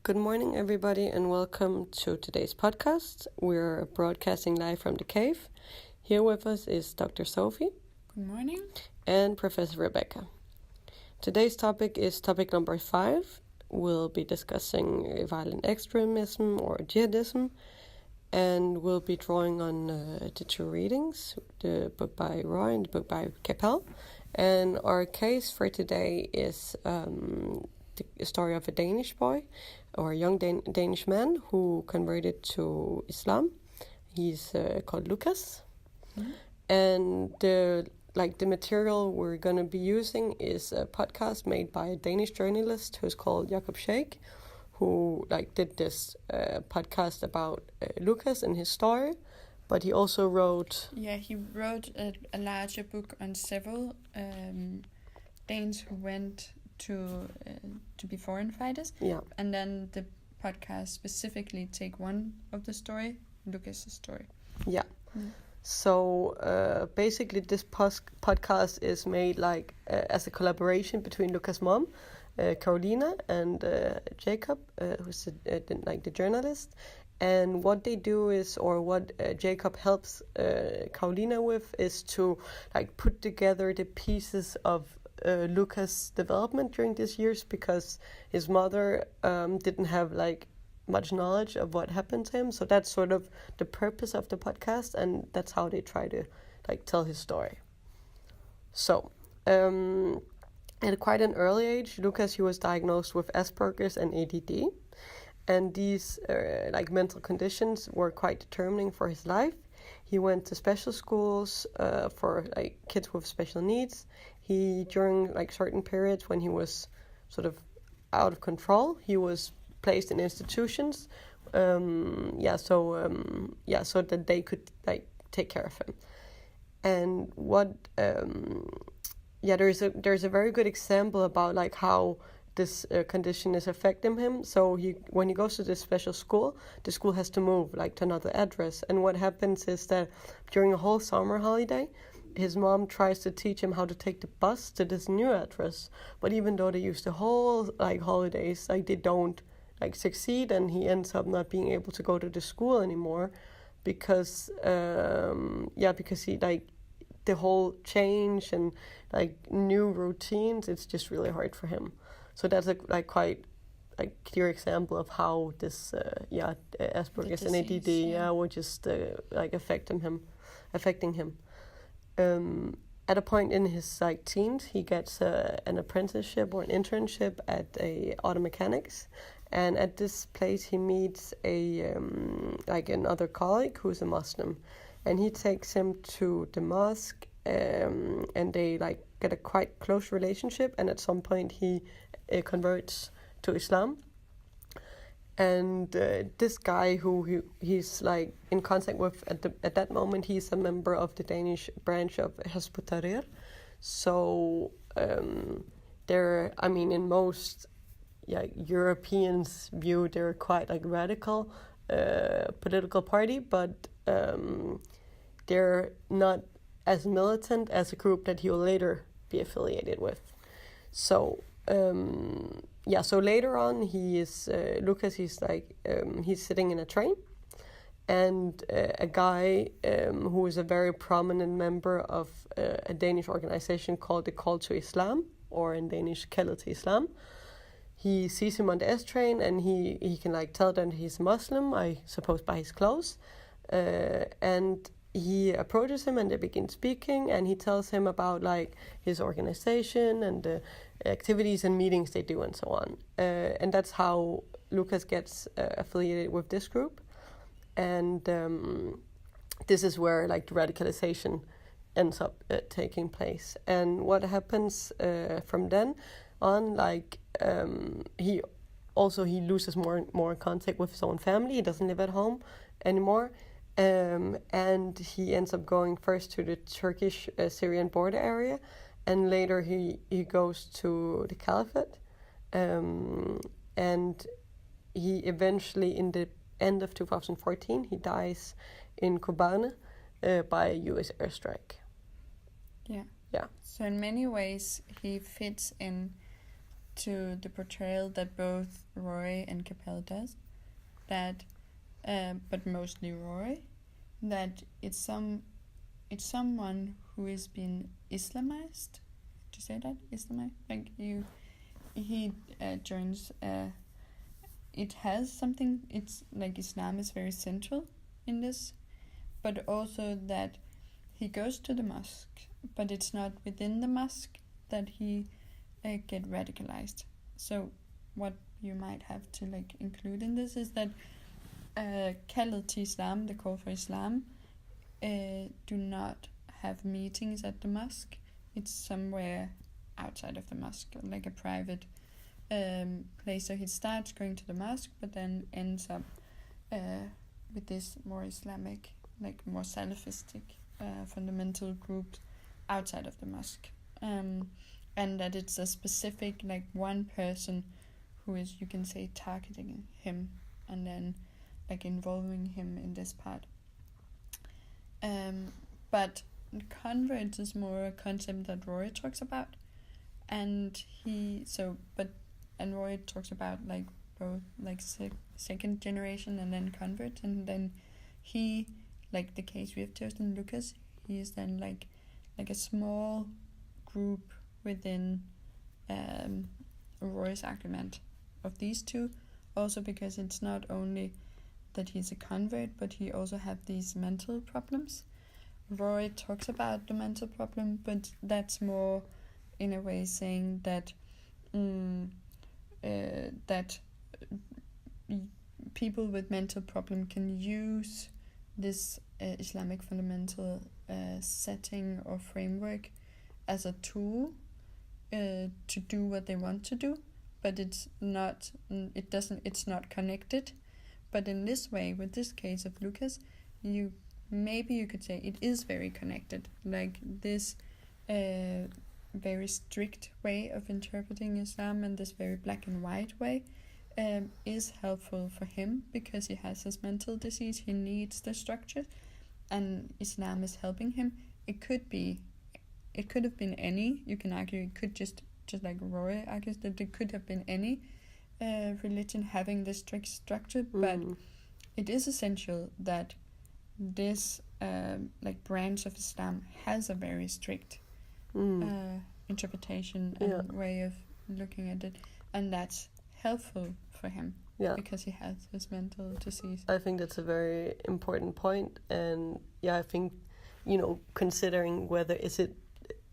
Good morning, everybody, and welcome to today's podcast. We're broadcasting live from the cave. Here with us is Dr. Sofie. Good morning. And Professor Rebekka. Today's topic is topic number 5. We'll be discussing violent extremism or jihadism, and we'll be drawing on the two readings, the book by Roy and the book by Capel. And our case for today is the story of a Danish boy or a young Danish man who converted to Islam. He's called Lucas. Mm-hmm. And the material we're going to be using is a podcast made by a Danish journalist who's called Jacob Sheik, who did this podcast about Lucas and his story. But he also wrote... Yeah, he wrote a larger book on several Danes who went to be foreign fighters. Yeah. And then the podcast specifically take one of the story, Lucas' story. Yeah. Mm. So basically this podcast is made as a collaboration between Lucas' mom, Carolina, and Jacob, who's the journalist. And what they do is, or what Jacob helps Carolina with, is to put together the pieces of Lucas' development during these years, because his mother didn't have much knowledge of what happened to him. So that's sort of the purpose of the podcast, and that's how they try to tell his story. So at quite an early age, Lucas, he was diagnosed with Asperger's and ADD, and these mental conditions were quite determining for his life. He went to special schools for kids with special needs. He, during certain periods when he was sort of out of control, he was placed in institutions, so that they could take care of him. And what there's a very good example about how this condition is affecting him. So when he goes to this special school, the school has to move to another address. And what happens is that during a whole summer holiday, his mom tries to teach him how to take the bus to this new address. But even though they use the whole holidays, they don't succeed, and he ends up not being able to go to the school anymore because he the whole change and new routines, it's just really hard for him. So that's a quite clear example of how this Asperger's and ADD were just affecting him. At a point in his teens, he gets an apprenticeship or an internship at a auto mechanics, and at this place he meets another colleague who's a Muslim, and he takes him to the mosque, and they get a quite close relationship, and at some point he converts to Islam. And this guy who he's in contact with at that moment, he's a member of the Danish branch of Hizb ut-Tahrir. So in most Europeans' view, they're quite radical political party, but they're not as militant as a group that he will later be affiliated with. So so later on, he is Lucas. He's he's sitting in a train, and a guy who is a very prominent member of a Danish organization called the Call to Islam, or in Danish, Kaldet til Islam. He sees him on the S train, and he can tell that he's Muslim, I suppose by his clothes, and he approaches him, and they begin speaking, and he tells him about his organization and the activities and meetings they do and so on. And that's how Lucas gets affiliated with this group. And this is where the radicalization ends up taking place. And what happens from then on, he loses more contact with his own family. He doesn't live at home anymore. And he ends up going first to the Turkish-Syrian border area, and later he goes to the Caliphate, and he eventually, in the end of 2014, he dies in Kobane by a U.S. airstrike. Yeah. So in many ways, he fits in to the portrayal that both Roy and Capel does, that, but mostly Roy, that it's someone who has been Islamized. Do you say that? Islamized? Like he joins. It has something. It's like Islam is very central in this, but also that he goes to the mosque, but it's not within the mosque that he get radicalized. So what you might have to like include in this is that kaldet til Islam, the call for Islam, do not have meetings at the mosque. It's somewhere outside of the mosque, like a private place. So he starts going to the mosque, but then ends up with this more Islamic, like more Salafistic fundamental groups outside of the mosque. And that it's a specific, like one person who is, you can say, targeting him and then like involving him in this part. But converts is more a concept that Roy talks about, and Roy talks about like both like second generation and then convert, and then he, like the case we have chosen, Lucas, he is then like a small group within Roy's argument of these two, also because it's not only that he's a convert, but he also have these mental problems. Roy talks about the mental problem, but that's more in a way saying that that people with mental problem can use this Islamic fundamental setting or framework as a tool to do what they want to do, but it's not connected. But in this way, with this case of Lucas, you could say it is very connected. Like this very strict way of interpreting Islam and this very black and white way is helpful for him because he has his mental disease. He needs the structure, and Islam is helping him. It could have been any. You can argue it could just like Roy argues that it could have been any religion having this strict structure, but it is essential that this like branch of Islam has a very strict interpretation and way of looking at it, and that's helpful for him because he has his mental disease. I think that's a very important point, and I think considering whether is it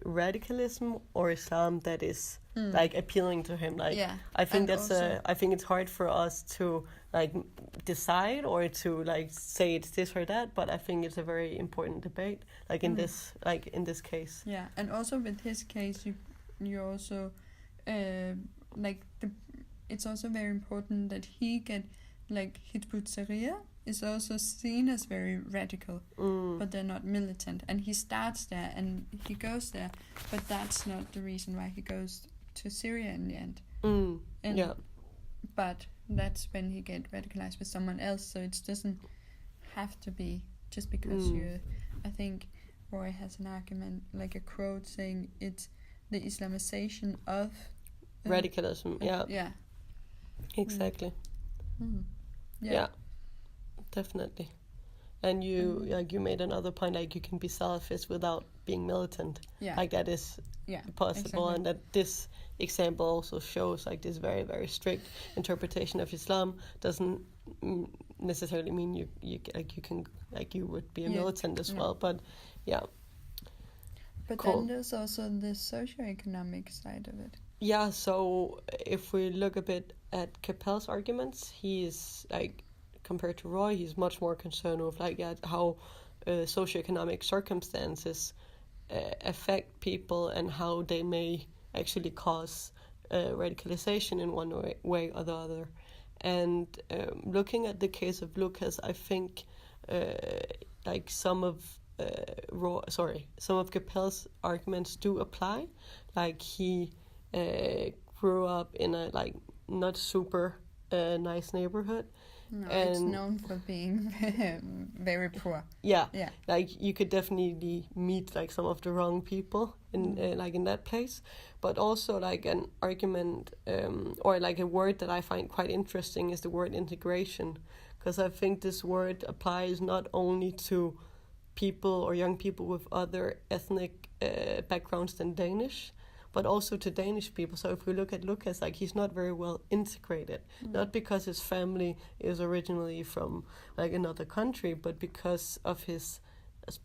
radicalism or Islam that is like appealing to him, like I think I think it's hard for us to like decide or to like say it's this or that, but I think it's a very important debate like in this case. Yeah, and also with his case you also it's also very important that he get like Hizb ut-Tahrir is also seen as very radical, but they're not militant. And he starts there and he goes there, but that's not the reason why he goes to Syria in the end. But that's when he get radicalized with someone else, so it doesn't have to be just because I think Roy has an argument, like a quote saying it's the Islamization of radicalism. Exactly. Yeah, definitely. And you made another point, like you can be Salafist without being militant. Like that is possible, exactly. And that this example also shows like this very, very strict interpretation of Islam doesn't necessarily mean you would be a militant as well. But But cool. Then there's also the socioeconomic side of it. Yeah, so if we look a bit at Capel's arguments, he is like, compared to Roy, he's much more concerned with like how socioeconomic circumstances affect people and how they may actually cause radicalization in one way or the other. And looking at the case of Lucas, I think like some of Capel's arguments do apply. Like he grew up in a like not super nice neighborhood. No, it's known for being very poor. Yeah. Like you could definitely meet like some of the wrong people in like in that place, but also like an argument or like a word that I find quite interesting is the word integration, because I think this word applies not only to people or young people with other ethnic backgrounds than Danish, but also to Danish people. So if we look at Lucas, like he's not very well integrated, not because his family is originally from like another country, but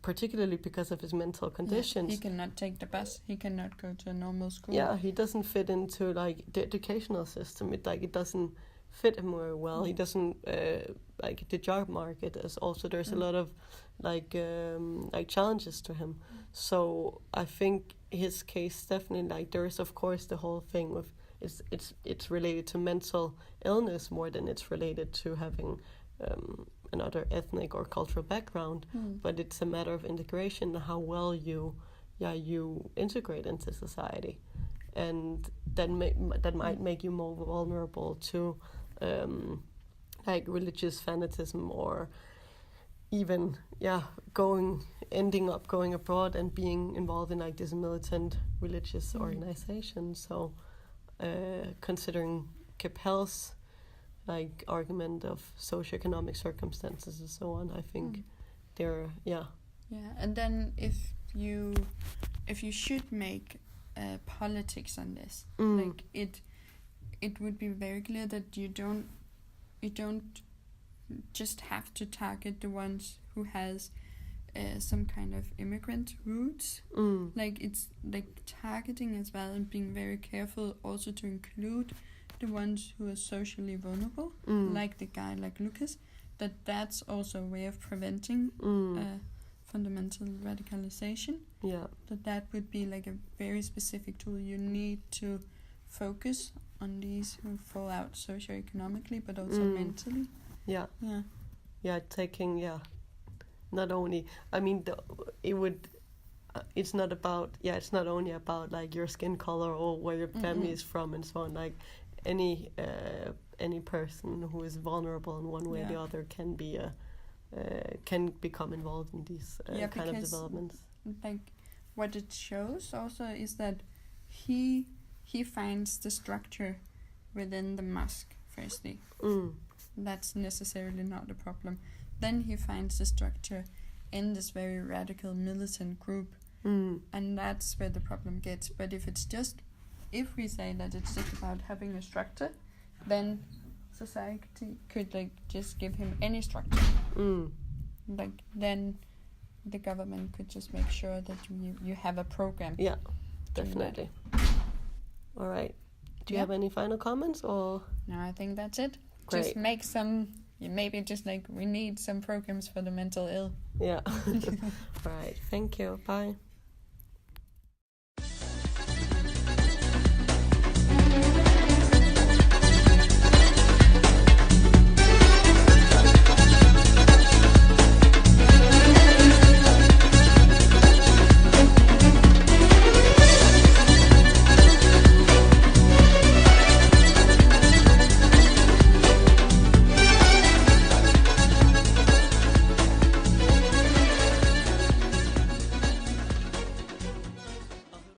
particularly because of his mental conditions. He cannot take the bus. He cannot go to a normal school. Yeah, he doesn't fit into like the educational system. It doesn't fit him very well. He doesn't like the job market is also there's a lot of like challenges to him. So I think his case definitely like there is of course the whole thing with it's related to mental illness more than it's related to having another ethnic or cultural background, but it's a matter of integration, how well you integrate into society, and that might make you more vulnerable to like religious fanatism, or even ending up going abroad and being involved in like this militant religious organization. So considering Capel's like argument of socioeconomic circumstances and so on, I think they're and then if you should make politics on this, like it would be very clear that you don't just have to target the ones who has some kind of immigrant roots. Like it's like targeting as well, and being very careful also to include the ones who are socially vulnerable, like the guy like Lucas. That's also a way of preventing fundamental radicalization. Yeah. That would be like a very specific tool. You need to focus on these who fall out socioeconomically, but also mentally. Yeah. Yeah. Yeah, taking not only, I mean, it's not only about like your skin color or where your family is from and so on. Like any person who is vulnerable in one way or the other can become involved in these kind of developments. Like what it shows also is that he finds the structure within the mosque firstly. That's necessarily not the problem. Then he finds the structure in this very radical militant group, and that's where the problem gets. But if we say that it's just about having a structure, then society could like just give him any structure. Like then the government could just make sure that you have a program. Yeah, definitely. All right. Do you have any final comments or? No, I think that's it. Great. Just make some. Maybe just like we need some programs for the mental ill. Yeah. All right. Thank you. Bye.